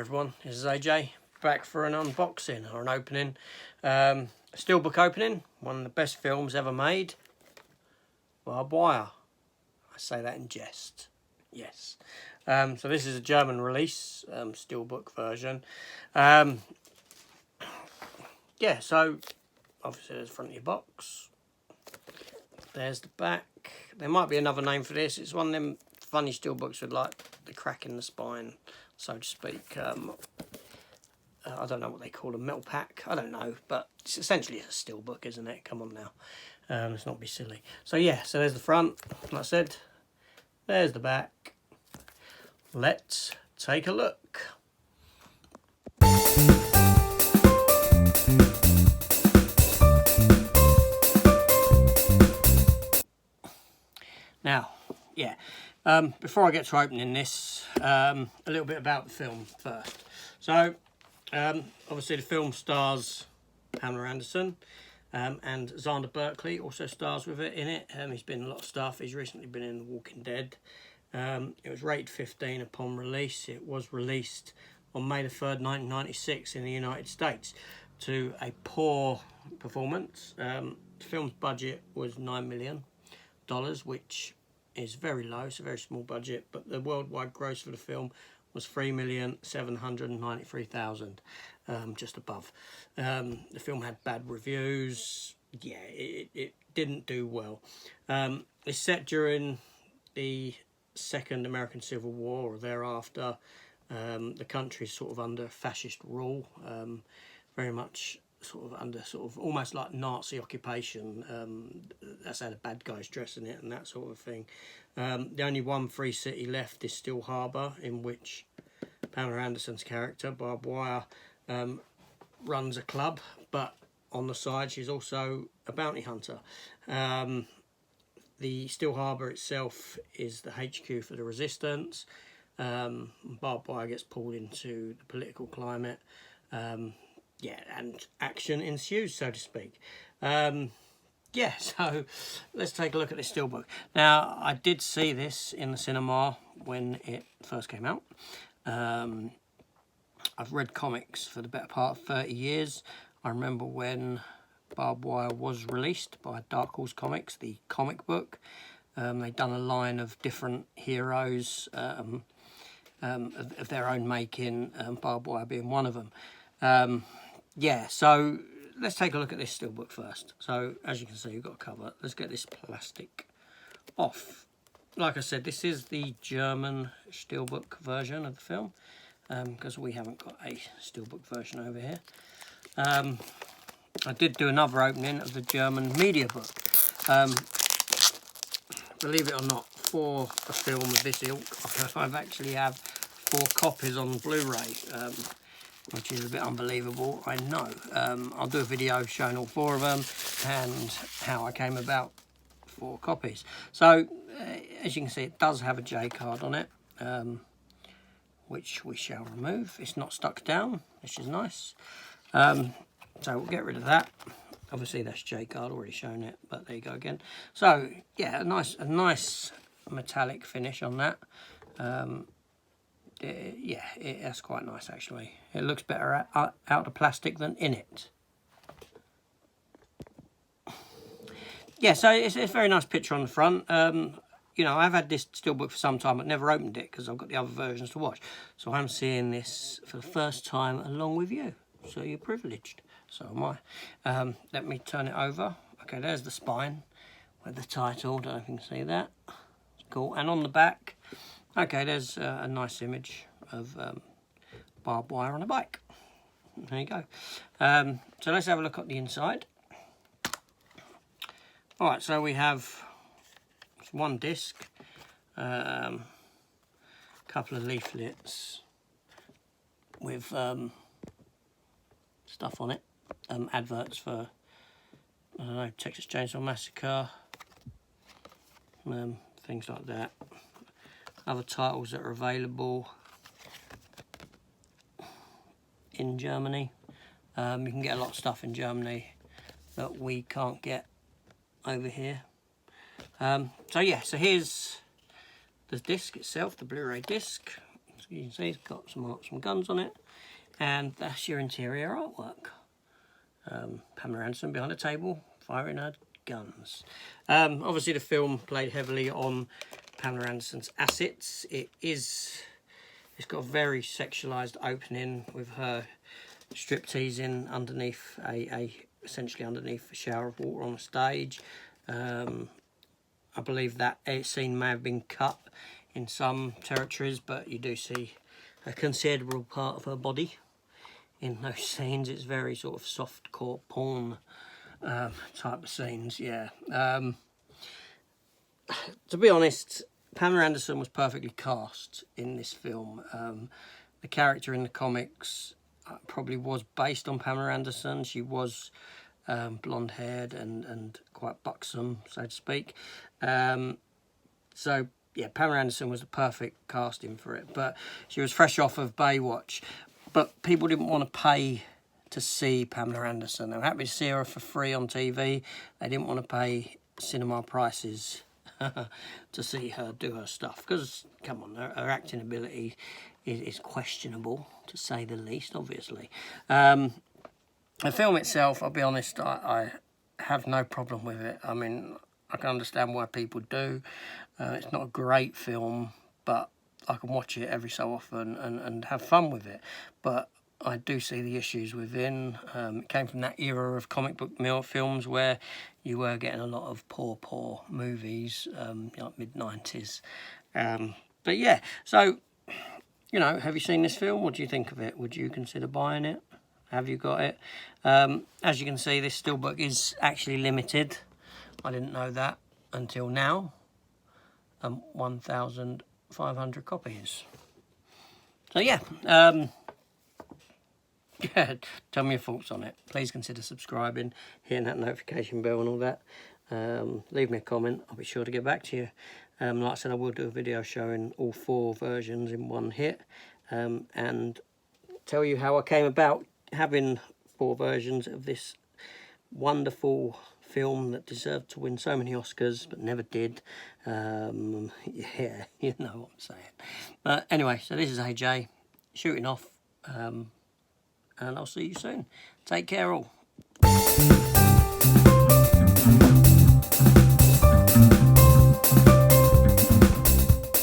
everyone, this is AJ back for an unboxing or an opening. Steelbook opening, one of the best films ever made. Barbed wire. I say that in jest. Yes. So this is a German release, Steelbook version. Yeah, so obviously there's the front of your box. There's the back. There might be another name for this. It's one of them funny steelbooks with like the crack in the spine, so to speak. I don't know what they call a metal pack. I don't know, but it's essentially a steelbook, isn't it? Come on now, let's not be silly. So yeah, so there's the front. Like I said, there's the back. Let's take a look. Now, yeah, before I get to opening this, a little bit about the film first. So, obviously the film stars Pamela Anderson, and Xander Berkeley also stars with it in it. He's been in a lot of stuff. He's recently been in The Walking Dead. It was rated 15 upon release. It was released on May the 3rd, 1996 in the United States to a poor performance. The film's budget was $9 million, which is very low. It's a very small budget, but the worldwide gross for the film was $3,793,000, just above. The film had bad reviews. Yeah, it didn't do well. It's set during the Second American Civil War or thereafter. The country's sort of under fascist rule, very much sort of under almost like Nazi occupation. That's how the bad guys dress in it and that sort of thing. The only one free city left is Steel Harbor, in which Pamela Anderson's character, Barbed Wire, runs a club, but on the side she's also a bounty hunter. The Steel Harbor itself is the HQ for the resistance. Barbed Wire gets pulled into the political climate. Yeah, and action ensues, so to speak. Yeah, so let's take a look at this steelbook. Now, I did see this in the cinema when it first came out. I've read comics for the better part of 30 years. I remember when Barbed Wire was released by Dark Horse Comics, the comic book. They'd done a line of different heroes of their own making, Barbed Wire being one of them. Yeah, so let's take a look at this steelbook first. So as you can see, you've got a cover. Let's get this plastic off. Like I said, this is the German steelbook version of the film, because we haven't got a steelbook version over here. I did do another opening of the German media book. Believe it or not, for a film of this ilk, I've actually have 4 copies on Blu-ray, which is a bit unbelievable, I know. I'll do a video showing all 4 of them and how I came about 4 copies. So, as you can see, it does have a J card on it, which we shall remove. It's not stuck down, which is nice. So we'll get rid of that. Obviously, that's J card, already shown it, but there you go again. So, yeah, a nice metallic finish on that. Yeah, that's quite nice actually. It looks better out of plastic than in it. Yeah, so it's a very nice picture on the front. You know, I've had this steelbook for some time, but never opened it because I've got the other versions to watch. So I'm seeing this for the first time along with you. So you're privileged. So am I. Let me turn it over. Okay, there's the spine with the title. Don't know if you can see that. It's cool. And on the back, okay, there's a nice image of Barbed Wire on a bike. There you go. So let's have a look at the inside. Alright, so we have one disc, a couple of leaflets with stuff on it, adverts for, I don't know, Texas Chainsaw Massacre, things like that. Other titles that are available in Germany. You can get a lot of stuff in Germany that we can't get over here. So yeah, so here's the disc itself, the Blu-ray disc. So you can see it's got some guns on it, and that's your interior artwork. Pamela Anderson behind a table firing her guns. Obviously the film played heavily on Pamela Anderson's assets. It's got a very sexualized opening with her stripteasing underneath essentially underneath a shower of water on the stage. I believe that scene may have been cut in some territories, but you do see a considerable part of her body in those scenes. It's very sort of softcore porn type of scenes, yeah. To be honest, Pamela Anderson was perfectly cast in this film. The character in the comics probably was based on Pamela Anderson. She was blonde-haired and quite buxom, so to speak. So, yeah, Pamela Anderson was the perfect casting for it. But she was fresh off of Baywatch. But people didn't want to pay to see Pamela Anderson. They were happy to see her for free on TV. They didn't want to pay cinema prices to see her do her stuff. Because, come on, her acting ability is questionable, to say the least, obviously. The film itself, I'll be honest, I have no problem with it. I mean, I can understand why people do. It's not a great film, but I can watch it every so often and have fun with it. But I do see the issues within. It came from that era of comic book films where you were getting a lot of poor movies, like mid-90s. But yeah, so, you know, have you seen this film? What do you think of it? Would you consider buying it? Have you got it? As you can see, this Steelbook is actually limited. I didn't know that until now. 1,500 copies. So yeah, yeah, tell me your thoughts on it. Please consider subscribing, hitting that notification bell and all that. Leave me a comment. I'll be sure to get back to you. Like I said, I will do a video showing all 4 versions in one hit, and tell you how I came about having 4 versions of this wonderful film that deserved to win so many Oscars but never did. Yeah, you know what I'm saying. But anyway, so this is AJ shooting off, and I'll see you soon. Take care all.